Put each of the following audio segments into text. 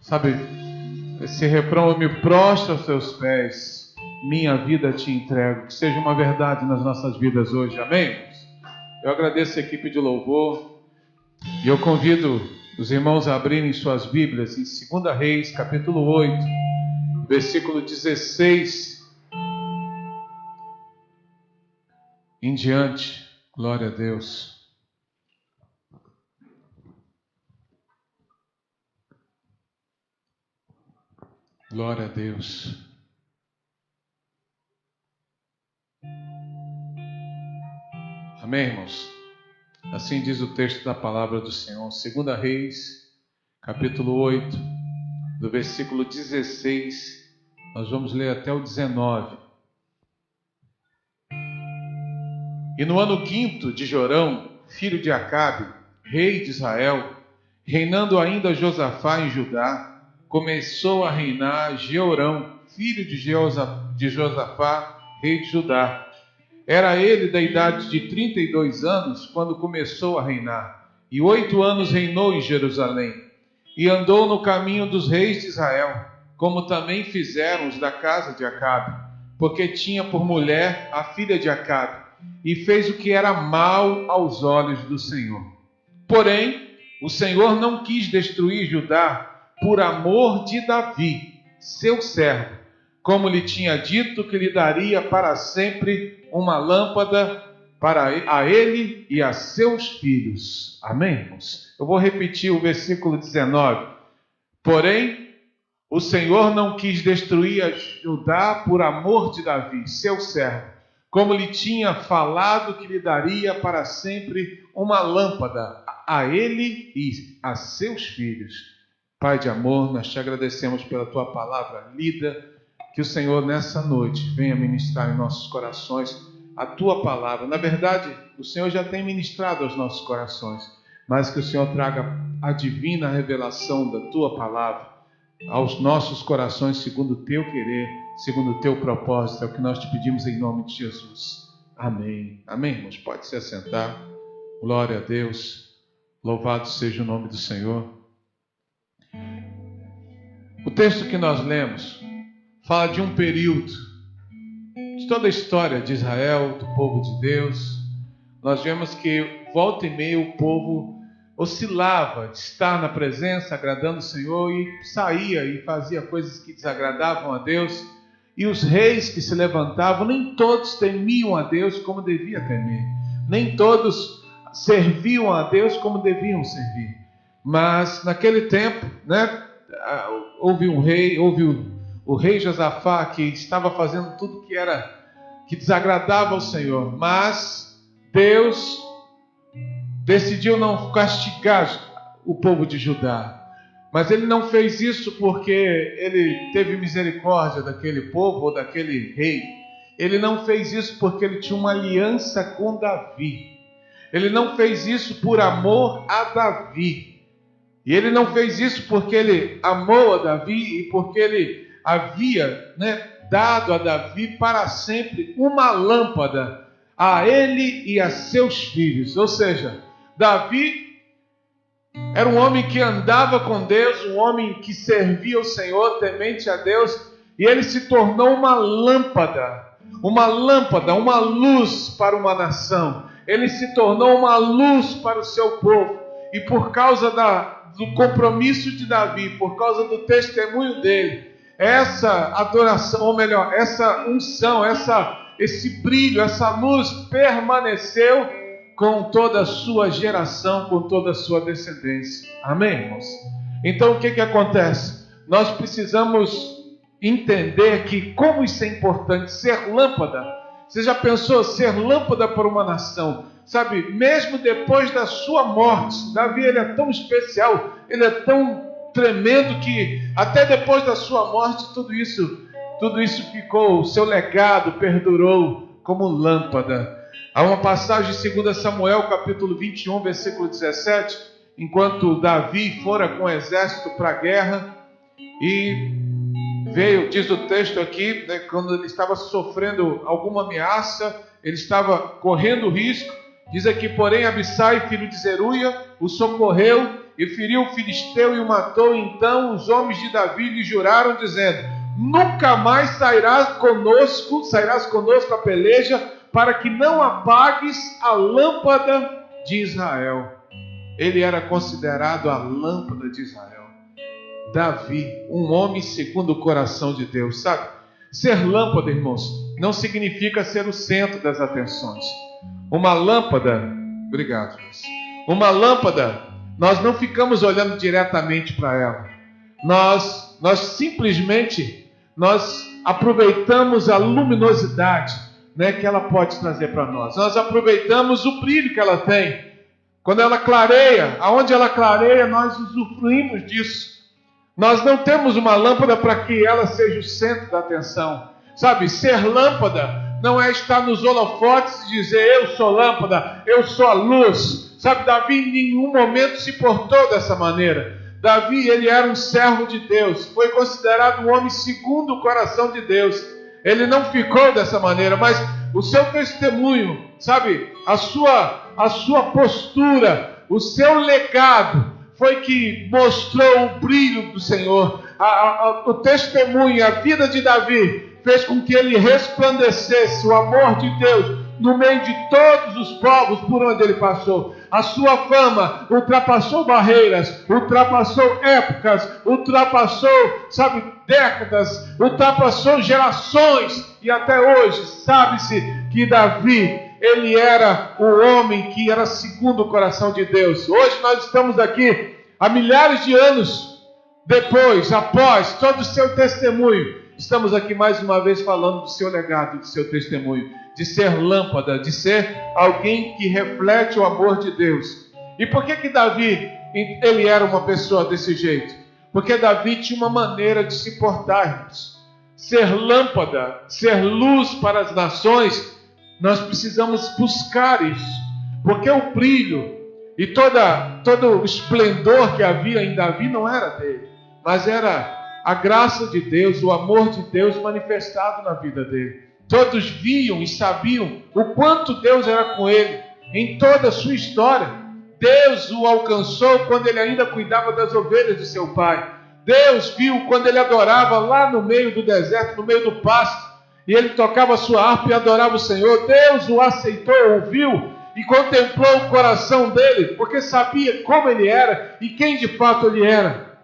Sabe, esse refrão: eu me prostro aos teus pés, minha vida te entrego. Que seja uma verdade nas nossas vidas hoje, amém? Eu agradeço a equipe de louvor e eu convido os irmãos a abrirem suas Bíblias em 2 Reis, capítulo 8, versículo 16 em diante. Glória a Deus. Glória a Deus. Amém, irmãos? Assim diz o texto da palavra do Senhor. 2 Reis, capítulo 8, do versículo 16, nós vamos ler até o 19. E no ano 5º de Jorão, filho de Acabe, rei de Israel, reinando ainda Josafá em Judá, começou a reinar Jeorão, filho de Josafá, rei de Judá. Era ele da idade de 32 anos quando começou a reinar, e 8 anos reinou em Jerusalém. E andou no caminho dos reis de Israel, como também fizeram os da casa de Acabe, porque tinha por mulher a filha de Acabe, e fez o que era mal aos olhos do Senhor. Porém, o Senhor não quis destruir Judá por amor de Davi, seu servo, como lhe tinha dito que lhe daria para sempre uma lâmpada para a ele e a seus filhos. Amém, irmãos? Eu vou repetir o versículo 19. Porém, o Senhor não quis destruir Judá por amor de Davi, seu servo, como lhe tinha falado que lhe daria para sempre uma lâmpada a ele e a seus filhos. Pai de amor, nós te agradecemos pela tua palavra lida, que o Senhor nessa noite venha ministrar em nossos corações a tua palavra. Na verdade, o Senhor já tem ministrado aos nossos corações, mas que o Senhor traga a divina revelação da tua palavra aos nossos corações, segundo o teu querer, segundo o teu propósito. É o que nós te pedimos em nome de Jesus. Amém. Amém, irmãos? Pode se assentar. Glória a Deus. Louvado seja o nome do Senhor. O texto que nós lemos fala de um período de toda a história de Israel, do povo de Deus. Nós vemos que volta e meia o povo oscilava de estar na presença, agradando o Senhor, e saía e fazia coisas que desagradavam a Deus. E os reis que se levantavam, nem todos temiam a Deus como devia temer. Nem todos serviam a Deus como deviam servir. Mas naquele tempo, houve um rei, o rei Josafá, que estava fazendo tudo que desagradava ao Senhor. Mas Deus decidiu não castigar o povo de Judá. Mas ele não fez isso porque ele teve misericórdia daquele povo ou daquele rei. Ele não fez isso porque ele tinha uma aliança com Davi. Ele não fez isso por amor a Davi. E ele não fez isso porque ele amou a Davi e porque ele havia dado a Davi para sempre uma lâmpada a ele e a seus filhos. Ou seja, Davi era um homem que andava com Deus, um homem que servia o Senhor, temente a Deus, e ele se tornou uma lâmpada, uma luz para uma nação. Ele se tornou uma luz para o seu povo. E por causa do compromisso de Davi, por causa do testemunho dele, essa adoração, ou melhor, essa unção, esse brilho, essa luz permaneceu com toda a sua geração, com toda a sua descendência. Amém, irmãos? Então o que acontece? Nós precisamos entender que como isso é importante, ser lâmpada. Você já pensou ser lâmpada para uma nação? Sabe, mesmo depois da sua morte, Davi ele é tão especial, ele é tão tremendo que até depois da sua morte tudo isso ficou, o seu legado perdurou como lâmpada. Há uma passagem em 2 Samuel, capítulo 21, versículo 17, enquanto Davi fora com o exército para a guerra, e veio, diz o texto aqui, quando ele estava sofrendo alguma ameaça, ele estava correndo risco. Diz aqui, porém, Abissai, filho de Zeruia, o socorreu e feriu o filisteu e o matou. Então os homens de Davi lhe juraram, dizendo: nunca mais sairás conosco a peleja, para que não apagues a lâmpada de Israel. Ele era considerado a lâmpada de Israel. Davi, um homem segundo o coração de Deus, sabe? Ser lâmpada, irmãos, não significa ser o centro das atenções. Uma lâmpada, obrigado, uma lâmpada, nós não ficamos olhando diretamente para ela. Nós simplesmente aproveitamos a luminosidade, né, que ela pode trazer para nós. Nós aproveitamos o brilho que ela tem. Quando ela clareia, aonde ela clareia, nós usufruímos disso. Nós não temos uma lâmpada para que ela seja o centro da atenção. Sabe, ser lâmpada não é estar nos holofotes e dizer: eu sou lâmpada, eu sou a luz. Sabe, Davi em nenhum momento se portou dessa maneira. Davi, ele era um servo de Deus, foi considerado um homem segundo o coração de Deus. Ele não ficou dessa maneira, mas o seu testemunho, sabe, a sua postura, o seu legado foi que mostrou o brilho do Senhor. O testemunho, a vida de Davi fez com que ele resplandecesse o amor de Deus no meio de todos os povos por onde ele passou. A sua fama ultrapassou barreiras, ultrapassou épocas, ultrapassou, sabe, décadas, ultrapassou gerações, e até hoje sabe-se que Davi, ele era o homem que era segundo o coração de Deus. Hoje nós estamos aqui, há milhares de anos depois, após todo o seu testemunho, estamos aqui mais uma vez falando do seu legado, do seu testemunho, de ser lâmpada, de ser alguém que reflete o amor de Deus. E por que Davi, ele era uma pessoa desse jeito? Porque Davi tinha uma maneira de se portar, irmãos. Ser lâmpada, ser luz para as nações, nós precisamos buscar isso. Porque o brilho e todo o esplendor que havia em Davi não era dele, mas era a graça de Deus, o amor de Deus manifestado na vida dele. Todos viam e sabiam o quanto Deus era com ele em toda a sua história. Deus o alcançou quando ele ainda cuidava das ovelhas de seu pai. Deus viu quando ele adorava lá no meio do deserto, no meio do pasto, e ele tocava a sua harpa e adorava o Senhor. Deus o aceitou, ouviu e contemplou o coração dele, porque sabia como ele era e quem de fato ele era.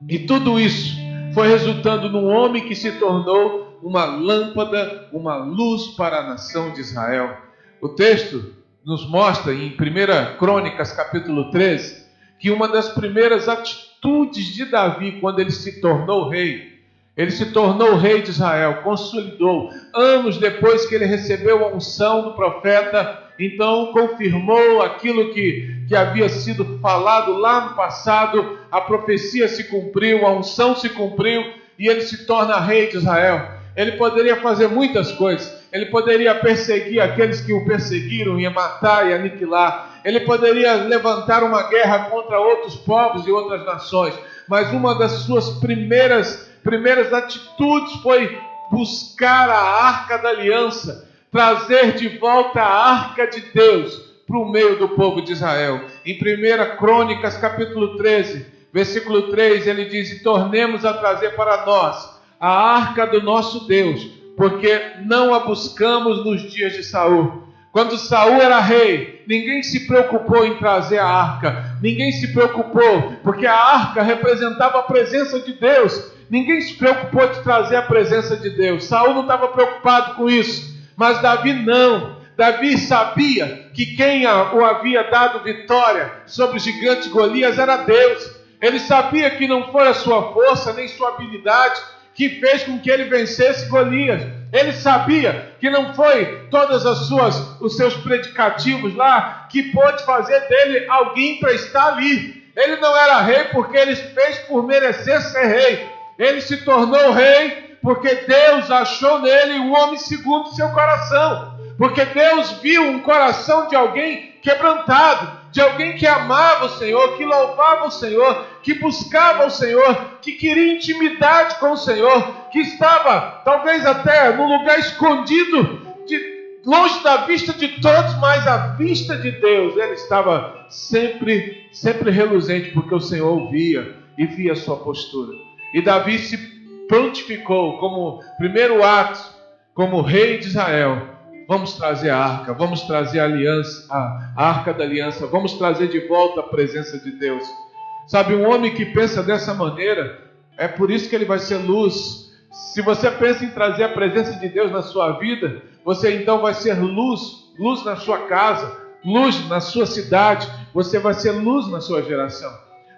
E tudo isso foi resultando num homem que se tornou uma lâmpada, uma luz para a nação de Israel. O texto nos mostra em 1 Crônicas capítulo 13, que uma das primeiras atitudes de Davi, quando ele se tornou rei de Israel, consolidou, anos depois que ele recebeu a unção do profeta, então confirmou aquilo que havia sido falado lá no passado, a profecia se cumpriu, a unção se cumpriu, e ele se torna rei de Israel. Ele poderia fazer muitas coisas. Ele poderia perseguir aqueles que o perseguiram, e matar e aniquilar. Ele poderia levantar uma guerra contra outros povos e outras nações. Mas uma das suas primeiras atitudes foi buscar a Arca da Aliança, trazer de volta a Arca de Deus para o meio do povo de Israel. Em 1 Crônicas capítulo 13, versículo 3, ele diz: e tornemos a trazer para nós a arca do nosso Deus, porque não a buscamos nos dias de Saul. Quando Saul era rei, ninguém se preocupou em trazer a arca, ninguém se preocupou, porque a arca representava a presença de Deus. Ninguém se preocupou de trazer a presença de Deus. Saul não estava preocupado com isso, mas Davi não. Davi sabia que quem o havia dado vitória sobre o gigante Golias era Deus. Ele sabia que não foi a sua força nem sua habilidade que fez com que ele vencesse Golias. Ele sabia que não foi todos os seus predicativos lá que pôde fazer dele alguém para estar ali. Ele não era rei porque ele fez por merecer ser rei. Ele se tornou rei porque Deus achou nele um homem segundo seu coração. Porque Deus viu um coração de alguém quebrantado, de alguém que amava o Senhor, que louvava o Senhor, que buscava o Senhor, que queria intimidade com o Senhor, que estava talvez até no lugar escondido longe da vista de todos, mas à vista de Deus, ele estava sempre reluzente, porque o Senhor ouvia e via a sua postura. E Davi se prontificou como primeiro ato, como rei de Israel. Vamos trazer a arca, vamos trazer a aliança, a arca da aliança, vamos trazer de volta a presença de Deus. Sabe, um homem que pensa dessa maneira, é por isso que ele vai ser luz. Se você pensa em trazer a presença de Deus na sua vida, você então vai ser luz, luz na sua casa, luz na sua cidade, você vai ser luz na sua geração.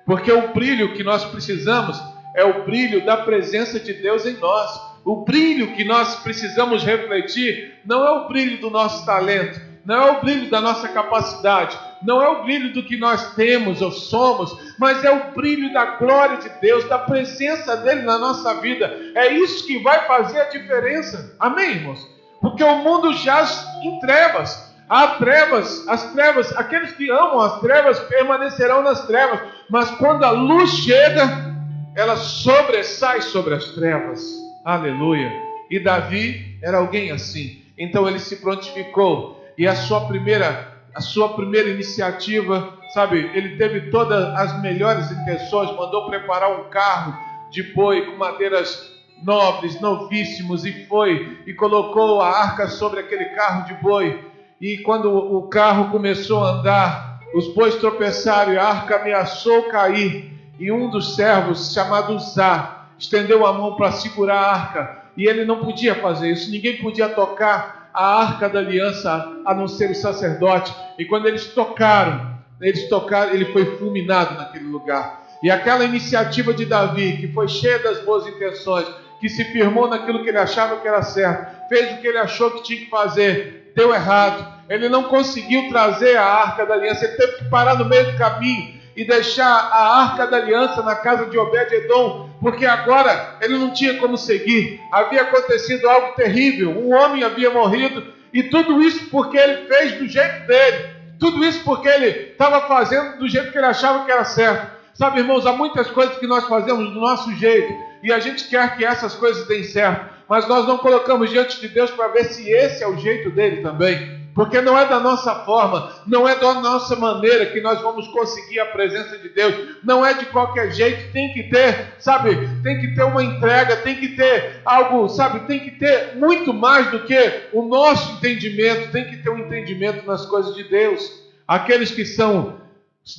Porque o brilho que nós precisamos é o brilho da presença de Deus em nós. O brilho que nós precisamos refletir não é o brilho do nosso talento, não é o brilho da nossa capacidade, não é o brilho do que nós temos ou somos, mas é o brilho da glória de Deus, da presença dele na nossa vida. É isso que vai fazer a diferença. Amém, irmãos? Porque o mundo jaz em trevas. Há trevas, as trevas, aqueles que amam as trevas permanecerão nas trevas, mas quando a luz chega, ela sobressai sobre as trevas. Aleluia. E Davi era alguém assim. Então ele se prontificou. E a sua primeira iniciativa, sabe, ele teve todas as melhores intenções. Mandou preparar um carro de boi com madeiras nobres, novíssimos, e foi e colocou a arca sobre aquele carro de boi. E quando o carro começou a andar, os bois tropeçaram e a arca ameaçou cair. E um dos servos, chamado Uzá, estendeu a mão para segurar a arca, e ele não podia fazer isso. Ninguém podia tocar a arca da aliança, a não ser o sacerdote. E quando eles tocaram, ele foi fulminado naquele lugar. E aquela iniciativa de Davi, que foi cheia das boas intenções, que se firmou naquilo que ele achava que era certo, fez o que ele achou que tinha que fazer, deu errado. Ele não conseguiu trazer a arca da aliança, ele teve que parar no meio do caminho e deixar a arca da aliança na casa de Obed-Edom, porque agora ele não tinha como seguir. Havia acontecido algo terrível, um homem havia morrido, e tudo isso porque ele fez do jeito dele, tudo isso porque ele estava fazendo do jeito que ele achava que era certo. Sabe, irmãos, há muitas coisas que nós fazemos do nosso jeito, e a gente quer que essas coisas deem certo, mas nós não colocamos diante de Deus para ver se esse é o jeito dele também. Porque não é da nossa forma, não é da nossa maneira que nós vamos conseguir a presença de Deus. Não é de qualquer jeito, tem que ter, sabe, tem que ter uma entrega, tem que ter algo, sabe, tem que ter muito mais do que o nosso entendimento, tem que ter um entendimento nas coisas de Deus. Aqueles que são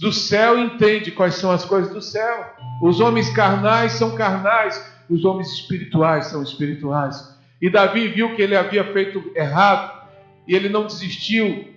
do céu entendem quais são as coisas do céu. Os homens carnais são carnais, os homens espirituais são espirituais. E Davi viu que ele havia feito errado, e ele não desistiu.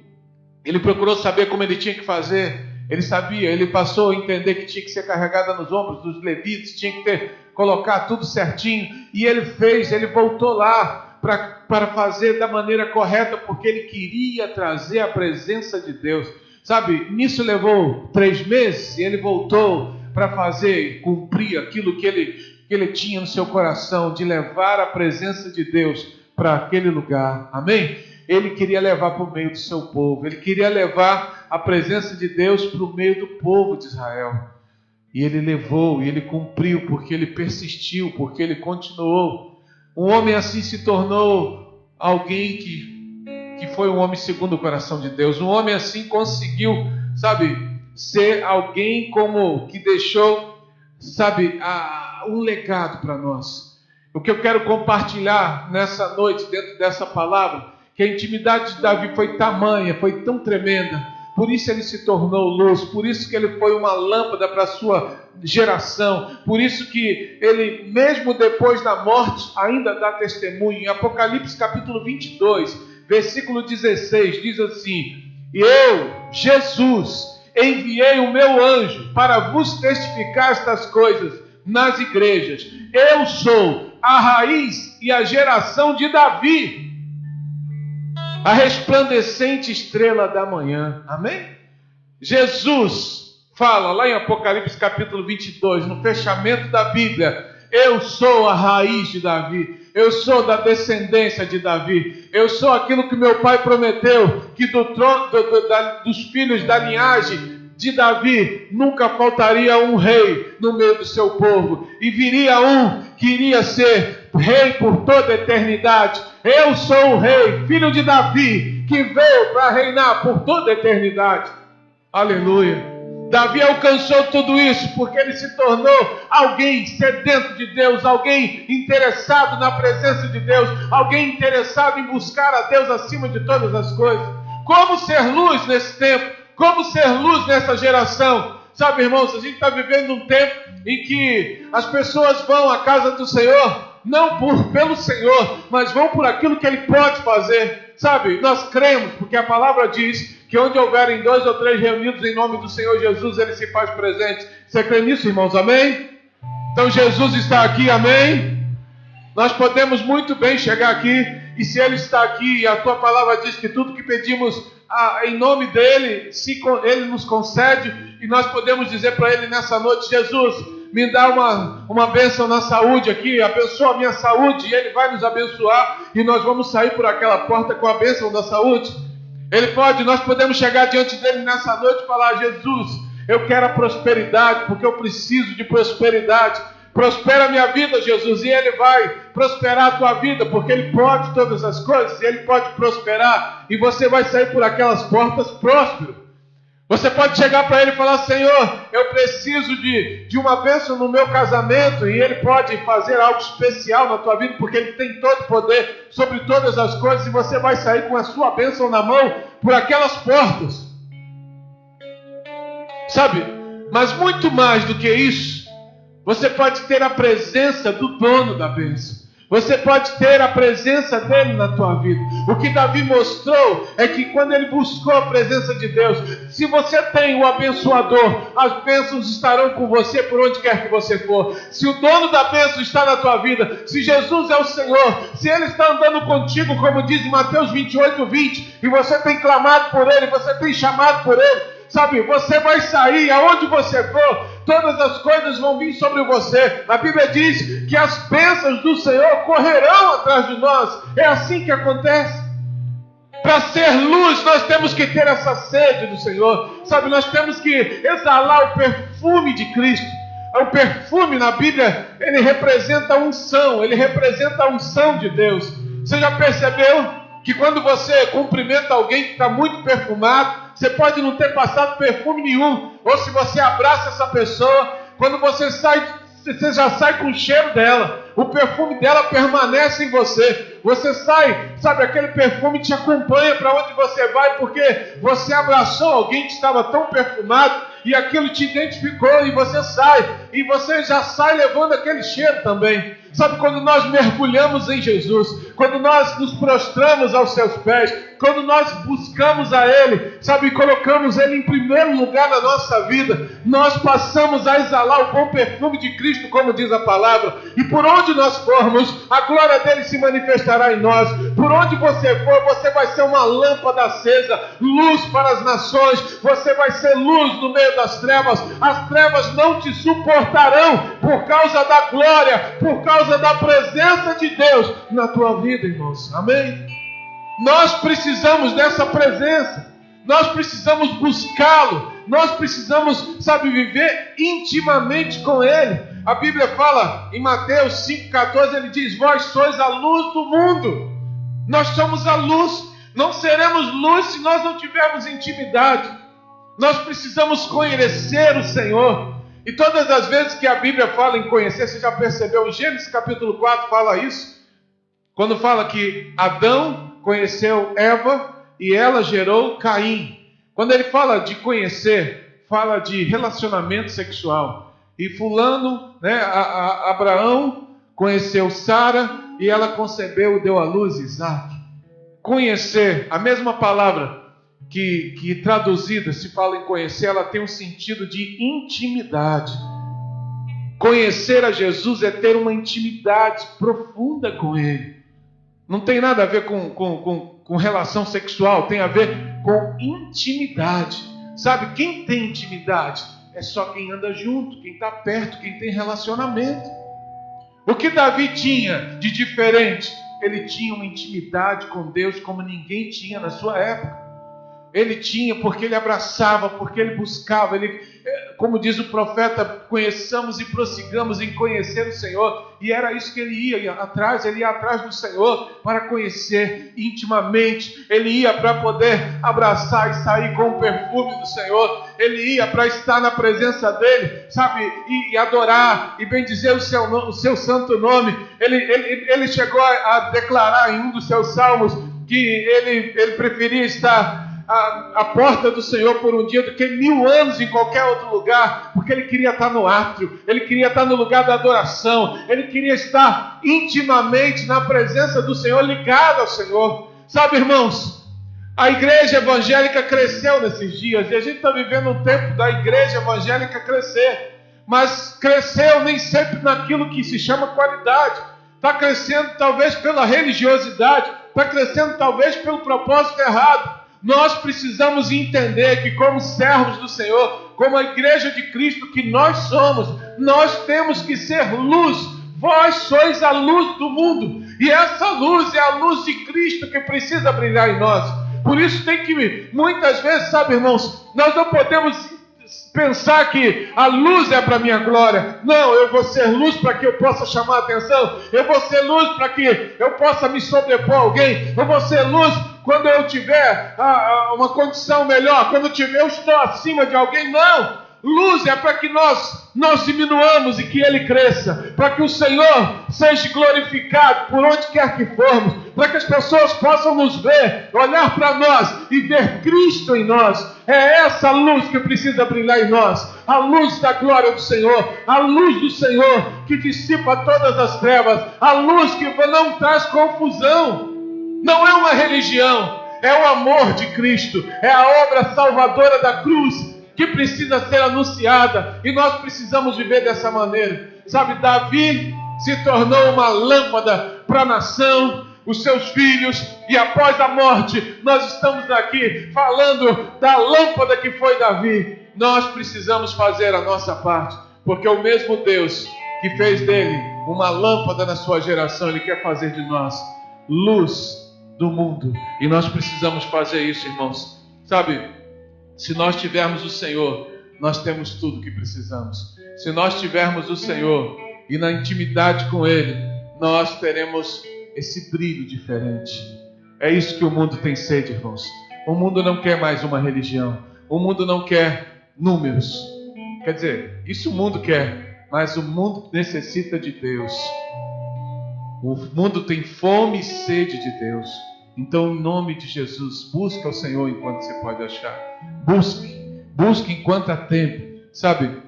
Ele procurou saber como ele tinha que fazer. Ele sabia, ele passou a entender que tinha que ser carregada nos ombros dos levitas, tinha que colocar tudo certinho. E ele fez, ele voltou lá para fazer da maneira correta, porque ele queria trazer a presença de Deus. Sabe, nisso levou 3 meses, e ele voltou para fazer, cumprir aquilo que ele tinha no seu coração, de levar a presença de Deus para aquele lugar. Amém? Ele queria levar para o meio do seu povo. Ele queria levar a presença de Deus para o meio do povo de Israel. E ele levou, e ele cumpriu, porque ele persistiu, porque ele continuou. Um homem assim se tornou alguém que foi um homem segundo o coração de Deus. Um homem assim conseguiu, sabe, ser alguém como que deixou, sabe, um legado para nós. O que eu quero compartilhar nessa noite, dentro dessa palavra, que a intimidade de Davi foi tamanha, foi tão tremenda, por isso ele se tornou luz, por isso que ele foi uma lâmpada para a sua geração, por isso que ele, mesmo depois da morte, ainda dá testemunho. Em Apocalipse capítulo 22, versículo 16, diz assim: eu, Jesus, enviei o meu anjo para vos testificar estas coisas nas igrejas. Eu sou a raiz e a geração de Davi, a resplandecente estrela da manhã. Amém? Jesus fala lá em Apocalipse capítulo 22, no fechamento da Bíblia: eu sou a raiz de Davi, eu sou da descendência de Davi, eu sou aquilo que meu pai prometeu, que do trono, dos filhos da linhagem de Davi nunca faltaria um rei no meio do seu povo, e viria um que iria ser rei por toda a eternidade. Eu sou o rei, filho de Davi, que veio para reinar por toda a eternidade. Aleluia. Davi alcançou tudo isso porque ele se tornou alguém sedento de Deus, alguém interessado na presença de Deus, alguém interessado em buscar a Deus acima de todas as coisas. Como ser luz nesse tempo? Como ser luz nessa geração? Sabe, irmãos, a gente está vivendo um tempo em que as pessoas vão à casa do Senhor, não pelo Senhor, mas vão por aquilo que Ele pode fazer. Sabe, nós cremos, porque a palavra diz que onde houverem 2 ou 3 reunidos em nome do Senhor Jesus, Ele se faz presente. Você crê nisso, irmãos? Amém? Então Jesus está aqui, amém? Nós podemos muito bem chegar aqui, e se Ele está aqui, e a Tua palavra diz que tudo que pedimos em nome dEle, Ele nos concede, e nós podemos dizer para Ele nessa noite: Jesus, me dá uma bênção na saúde aqui, abençoa a minha saúde, e Ele vai nos abençoar, e nós vamos sair por aquela porta com a bênção da saúde. Nós podemos chegar diante dEle nessa noite e falar: Jesus, eu quero a prosperidade, porque eu preciso de prosperidade. Prospera a minha vida, Jesus, e Ele vai prosperar a tua vida, porque Ele pode todas as coisas, e Ele pode prosperar, e você vai sair por aquelas portas próspero. Você pode chegar para Ele e falar: Senhor, eu preciso de uma bênção no meu casamento, e Ele pode fazer algo especial na tua vida, porque Ele tem todo o poder sobre todas as coisas, e você vai sair com a sua bênção na mão por aquelas portas. Sabe, mas muito mais do que isso, você pode ter a presença do dono da bênção. Você pode ter a presença dele na tua vida. O que Davi mostrou é que quando ele buscou a presença de Deus, se você tem o abençoador, as bênçãos estarão com você por onde quer que você for. Se o dono da bênção está na tua vida, se Jesus é o Senhor, se Ele está andando contigo, como diz em Mateus 28:20, e você tem clamado por Ele, você tem chamado por Ele, sabe, você vai sair, aonde você for, todas as coisas vão vir sobre você. A Bíblia diz que as bênçãos do Senhor correrão atrás de nós. É assim que acontece. Para ser luz, nós temos que ter essa sede do Senhor. Sabe, nós temos que exalar o perfume de Cristo. O perfume na Bíblia, ele representa a unção, ele representa a unção de Deus. Você já percebeu que quando você cumprimenta alguém que está muito perfumado, você pode não ter passado perfume nenhum, ou se você abraça essa pessoa, quando você sai, você já sai com o cheiro dela, o perfume dela permanece em você, você sai, sabe, aquele perfume te acompanha para onde você vai, porque você abraçou alguém que estava tão perfumado, e aquilo te identificou, e você sai, e você já sai levando aquele cheiro também. Sabe, quando nós mergulhamos em Jesus, quando nós nos prostramos aos seus pés, quando nós buscamos a Ele, sabe, colocamos Ele em primeiro lugar na nossa vida, nós passamos a exalar o bom perfume de Cristo, como diz a palavra, e por onde nós formos, a glória dEle se manifestará em nós. Por onde você for, você vai ser uma lâmpada acesa, luz para as nações, você vai ser luz no meio das trevas, as trevas não te suportarão, por causa da glória, por causa da presença de Deus na tua vida, irmãos. Amém? Nós precisamos dessa presença, nós precisamos buscá-lo, nós precisamos, sabe, viver intimamente com Ele. A Bíblia fala em Mateus 5,14, ele diz: vós sois a luz do mundo. Nós somos a luz, não seremos luz se nós não tivermos intimidade. Nós precisamos conhecer o Senhor. E todas as vezes que a Bíblia fala em conhecer, você já percebeu, em Gênesis capítulo 4 fala isso, quando fala que Adão conheceu Eva e ela gerou Caim. Quando ele fala de conhecer, fala de relacionamento sexual. E fulano, Abraão conheceu Sara e ela concebeu e deu à luz Isaac. Conhecer, a mesma palavra que traduzida se fala em conhecer, ela tem um sentido de intimidade. Conhecer a Jesus é ter uma intimidade profunda com Ele. Não tem nada a ver com relação sexual, tem a ver com intimidade. Sabe, quem tem intimidade é só quem anda junto, quem está perto, quem tem relacionamento. O que Davi tinha de diferente? Ele tinha uma intimidade com Deus como ninguém tinha na sua época. Ele tinha porque ele abraçava, porque ele buscava. como diz o profeta, conheçamos e prossigamos em conhecer o Senhor. E era isso que ele ia atrás do Senhor para conhecer intimamente. Ele ia para poder abraçar e sair com o perfume do Senhor. Ele ia para estar na presença dele, sabe, e adorar e bendizer o seu santo nome. Ele chegou a declarar em um dos seus salmos que ele preferia estar à porta do Senhor por um dia do que 1000 anos em qualquer outro lugar, porque ele queria estar no átrio, ele queria estar no lugar da adoração, ele queria estar intimamente na presença do Senhor, ligado ao Senhor. Sabe, irmãos, a igreja evangélica cresceu nesses dias, e a gente está vivendo um tempo da igreja evangélica crescer, mas cresceu nem sempre naquilo que se chama qualidade. Está crescendo talvez pela religiosidade, está crescendo talvez pelo propósito errado. Nós precisamos entender que, como servos do Senhor, como a igreja de Cristo que nós somos, nós temos que ser luz. Vós sois a luz do mundo, e essa luz é a luz de Cristo que precisa brilhar em nós. Por isso tem que, muitas vezes, sabe, irmãos, nós não podemos pensar que a luz é para a minha glória. Não, eu vou ser luz para que eu possa chamar a atenção. Eu vou ser luz para que eu possa me sobrepor a alguém. Eu vou ser luz quando eu tiver uma condição melhor. Quando eu estou acima de alguém. Não, luz é para que nós diminuamos e que Ele cresça. Para que o Senhor seja glorificado por onde quer que formos. Para que as pessoas possam nos ver, olhar para nós e ver Cristo em nós. É essa luz que precisa brilhar em nós. A luz da glória do Senhor. A luz do Senhor que dissipa todas as trevas. A luz que não traz confusão. Não é uma religião. É o amor de Cristo. É a obra salvadora da cruz que precisa ser anunciada. E nós precisamos viver dessa maneira. Sabe, Davi se tornou uma lâmpada para a nação, os seus filhos, e após a morte, nós estamos aqui falando da lâmpada que foi Davi. Nós precisamos fazer a nossa parte, porque o mesmo Deus que fez dele uma lâmpada na sua geração, Ele quer fazer de nós luz do mundo, e nós precisamos fazer isso, irmãos. Sabe, se nós tivermos o Senhor, nós temos tudo o que precisamos. Se nós tivermos o Senhor e na intimidade com Ele, nós teremos esse brilho diferente. É isso que o mundo tem sede, irmãos. O mundo não quer mais uma religião. O mundo não quer números. Quer dizer, isso o mundo quer, mas o mundo necessita de Deus. O mundo tem fome e sede de Deus. Então, em nome de Jesus, busca o Senhor enquanto você pode achar. Busque enquanto há tempo. Sabe,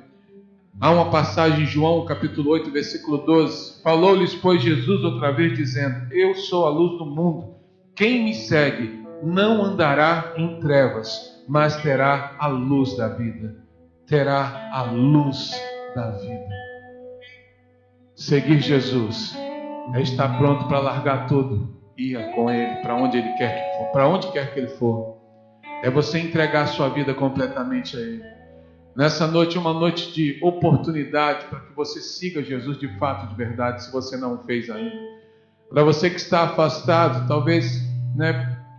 há uma passagem em João, capítulo 8, versículo 12. Falou-lhes, pois, Jesus outra vez, dizendo: eu sou a luz do mundo. Quem me segue não andará em trevas, mas terá a luz da vida. Terá a luz da vida. Seguir Jesus é estar pronto para largar tudo e ir com Ele para onde Ele quer que for, para onde quer que Ele for. É você entregar a sua vida completamente a Ele. Nessa noite, uma noite de oportunidade para que você siga Jesus de fato, de verdade, se você não o fez ainda. Para você que está afastado, talvez,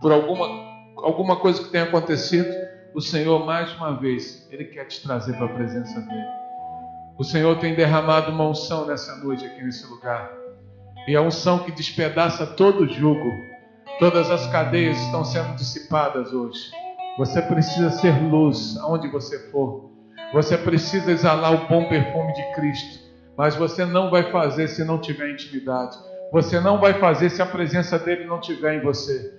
por alguma coisa que tenha acontecido, o Senhor, mais uma vez, Ele quer te trazer para a presença dEle. O Senhor tem derramado uma unção nessa noite aqui nesse lugar. E a unção que despedaça todo o jugo. Todas as cadeias estão sendo dissipadas hoje. Você precisa ser luz aonde você for. Você precisa exalar o bom perfume de Cristo. Mas você não vai fazer se não tiver intimidade. Você não vai fazer se a presença dele não tiver em você.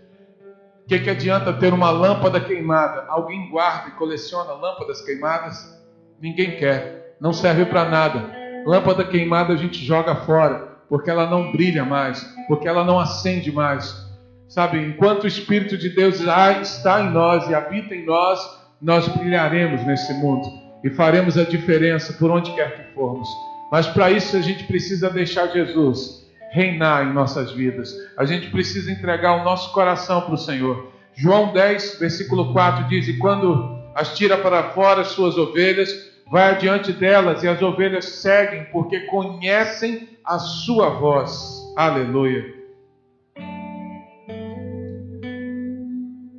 O que adianta ter uma lâmpada queimada? Alguém guarda e coleciona lâmpadas queimadas? Ninguém quer. Não serve para nada. Lâmpada queimada a gente joga fora, porque ela não brilha mais, porque ela não acende mais. Sabe, enquanto o Espírito de Deus está em nós e habita em nós, nós brilharemos nesse mundo e faremos a diferença por onde quer que formos. Mas para isso a gente precisa deixar Jesus reinar em nossas vidas. A gente precisa entregar o nosso coração para o Senhor. João 10, versículo 4 diz: e quando as tira para fora as suas ovelhas, vai adiante delas, e as ovelhas seguem, porque conhecem a sua voz. Aleluia.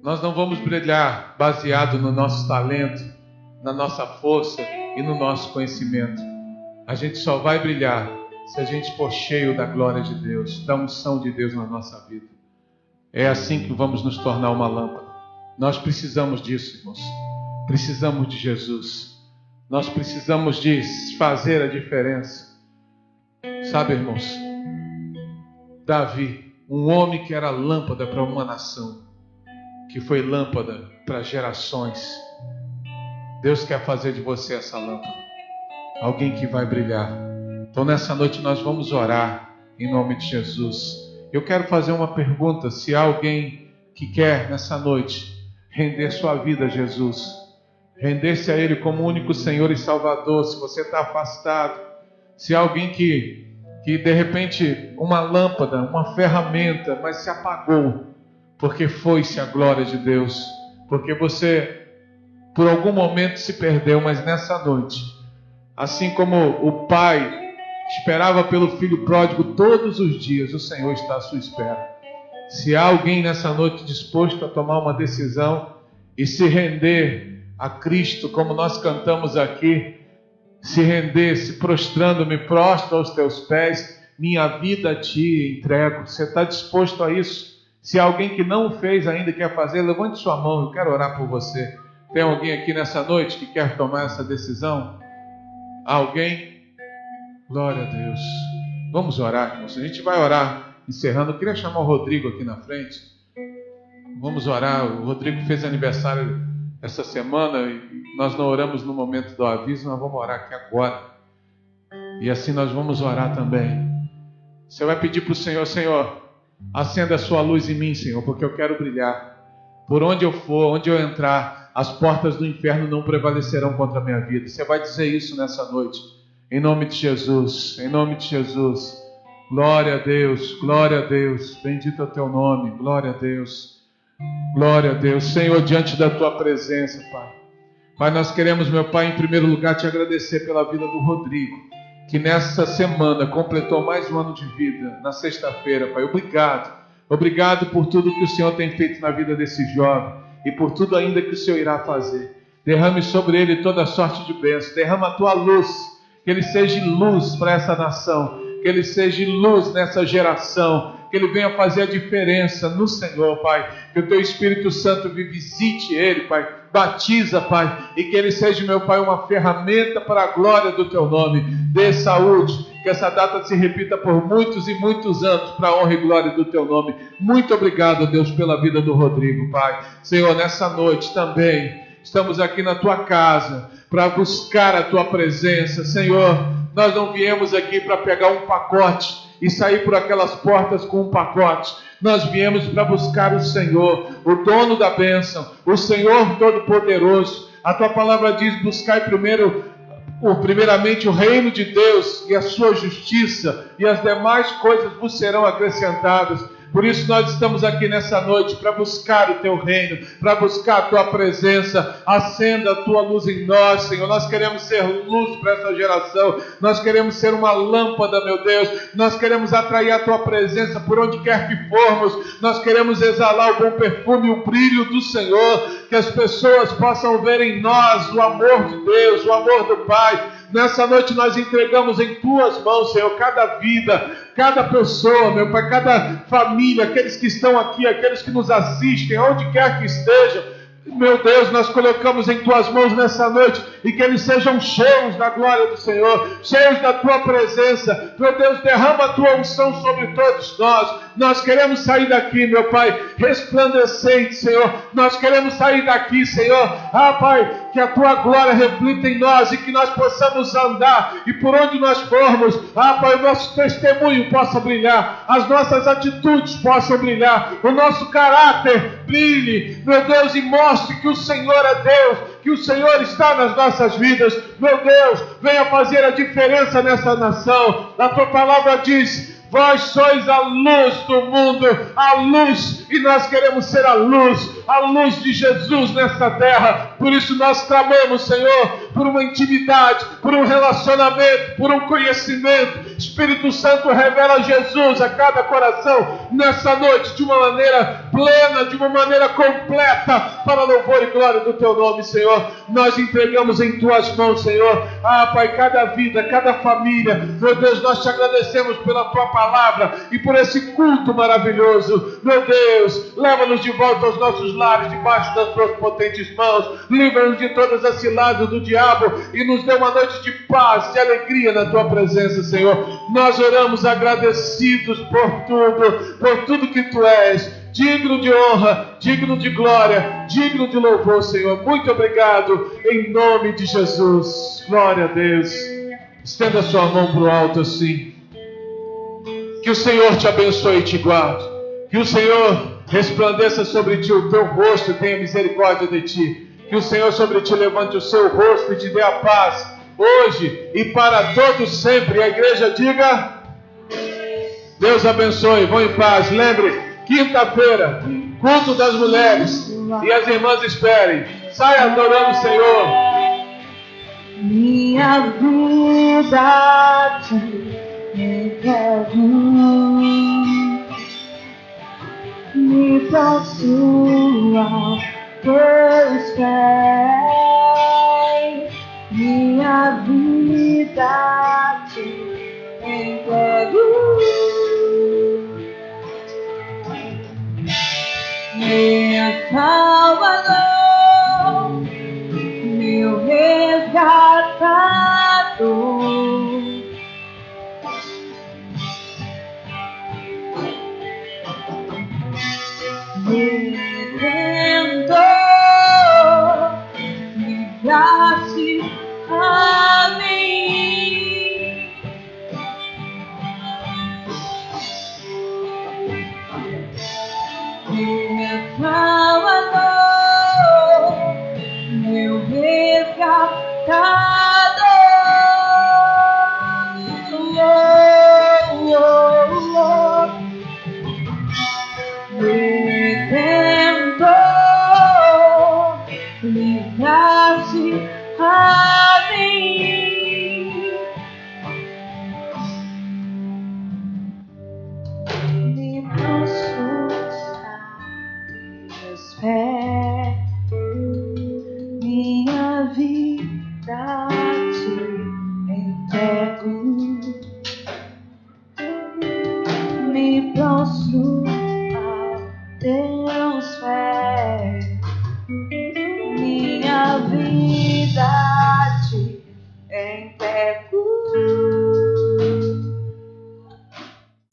Nós não vamos brilhar baseado no nosso talento, na nossa força e no nosso conhecimento. A gente só vai brilhar se a gente for cheio da glória de Deus, da unção de Deus na nossa vida. É assim que vamos nos tornar uma lâmpada. Nós precisamos disso, irmãos. Precisamos de Jesus. Nós precisamos de fazer a diferença. Sabe, irmãos, Davi, um homem que era lâmpada para uma nação, que foi lâmpada para gerações. Deus quer fazer de você essa lâmpada, alguém que vai brilhar. Então nessa noite nós vamos orar em nome de Jesus. Eu quero fazer uma pergunta: se há alguém que quer nessa noite render sua vida a Jesus, render-se a Ele como único Senhor e Salvador, se você está afastado, se há alguém que de repente uma lâmpada, uma ferramenta, mas se apagou, porque foi-se a glória de Deus, porque você por algum momento se perdeu, mas nessa noite, assim como o pai esperava pelo filho pródigo todos os dias, o Senhor está à sua espera. Se há alguém nessa noite disposto a tomar uma decisão e se render a Cristo, como nós cantamos aqui, se render, se prostrando, me prostro aos teus pés, minha vida a ti entrego. Você está disposto a isso? Se há alguém que não fez ainda e quer fazer, levante sua mão, eu quero orar por você. Tem alguém aqui nessa noite que quer tomar essa decisão? Alguém? Glória a Deus. Vamos orar, irmãos. A gente vai orar encerrando. Eu queria chamar o Rodrigo aqui na frente. Vamos orar. O Rodrigo fez aniversário essa semana e nós não oramos no momento do aviso, nós vamos orar aqui agora. E assim nós vamos orar também. Você vai pedir para o Senhor: Senhor, acenda a sua luz em mim, Senhor, porque eu quero brilhar. Por onde eu for, onde eu entrar, as portas do inferno não prevalecerão contra a minha vida. Você vai dizer isso nessa noite. Em nome de Jesus, em nome de Jesus. Glória a Deus, glória a Deus. Bendito é o teu nome, glória a Deus. Glória a Deus. Senhor, diante da tua presença, Pai. Pai, nós queremos, meu Pai, em primeiro lugar te agradecer pela vida do Rodrigo, que nessa semana completou mais um ano de vida, na sexta-feira, Pai. Obrigado. Obrigado por tudo que o Senhor tem feito na vida desse jovem e por tudo ainda que o Senhor irá fazer. Derrame sobre ele toda sorte de bênção. Derrama a tua luz, que ele seja luz para essa nação, que ele seja luz nessa geração, que ele venha fazer a diferença no Senhor, Pai. Que o teu Espírito Santo visite ele, Pai. Batiza, Pai, e que ele seja, meu Pai, uma ferramenta para a glória do teu nome. Dê saúde, que essa data se repita por muitos e muitos anos, para a honra e glória do teu nome. Muito obrigado, Deus, pela vida do Rodrigo, Pai. Senhor, nessa noite também estamos aqui na tua casa para buscar a tua presença. Senhor, nós não viemos aqui para pegar um pacote e sair por aquelas portas com um pacote. Nós viemos para buscar o Senhor, o dono da bênção, o Senhor Todo-Poderoso. A tua palavra diz: buscai primeiramente o reino de Deus e a sua justiça, e as demais coisas vos serão acrescentadas. Por isso nós estamos aqui nessa noite para buscar o teu reino, para buscar a tua presença. Acenda a tua luz em nós, Senhor. Nós queremos ser luz para essa geração. Nós queremos ser uma lâmpada, meu Deus. Nós queremos atrair a tua presença por onde quer que formos. Nós queremos exalar o bom perfume e o brilho do Senhor, que as pessoas possam ver em nós o amor de Deus, o amor do Pai. Nessa noite nós entregamos em tuas mãos, Senhor, cada vida, cada pessoa, meu Pai, cada família, aqueles que estão aqui, aqueles que nos assistem, onde quer que estejam. Meu Deus, nós colocamos em tuas mãos nessa noite, e que eles sejam cheios da glória do Senhor, cheios da tua presença. Meu Deus, derrama a tua unção sobre todos nós. Nós queremos sair daqui, meu Pai, resplandecente, Senhor. Nós queremos sair daqui, Senhor, Pai, que a tua glória reflita em nós e que nós possamos andar, e por onde nós formos, Pai, o nosso testemunho possa brilhar, as nossas atitudes possam brilhar, o nosso caráter brilhe, meu Deus, e mostre que o Senhor é Deus, que o Senhor está nas nossas vidas. Meu Deus, venha fazer a diferença nessa nação. A tua palavra diz: vós sois a luz do mundo, a luz, e nós queremos ser a luz de Jesus nessa terra. Por isso nós clamamos, Senhor, por uma intimidade, por um relacionamento, por um conhecimento. Espírito Santo, revela Jesus a cada coração nessa noite de uma maneira plena, de uma maneira completa, para louvor e glória do teu nome, Senhor. Nós entregamos em tuas mãos, Senhor. Pai, cada vida, cada família, meu Deus, nós te agradecemos pela tua palavra e por esse culto maravilhoso. Meu Deus, leva-nos de volta aos nossos lares, debaixo das tuas potentes mãos. Livra-nos de todas as ciladas do diabo e nos dê uma noite de paz, de alegria na tua presença, Senhor. Nós oramos agradecidos por tudo que tu és, digno de honra, digno de glória, digno de louvor, Senhor. Muito obrigado, em nome de Jesus. Glória a Deus. Estenda a sua mão para o alto assim. Que o Senhor te abençoe e te guarde. Que o Senhor resplandeça sobre ti o teu rosto e tenha misericórdia de ti. Que o Senhor sobre ti levante o seu rosto e te dê a paz, hoje e para todos sempre. A igreja diga: Deus abençoe, vão em paz. Lembre, quinta-feira, culto das mulheres, e as irmãs esperem. Saia adorando o Senhor. Minha vida te entrego, me prostro aos teus pés. Minha vida te entrego, minha Salvador, meu resgatador. Redentor, livraste a mim. Meu Salvador, meu resgatador. Redentor, livraste a mim. Me prostro a teus pés, minha vida te entrego, me prostro a teus pés, minha vida te entrego.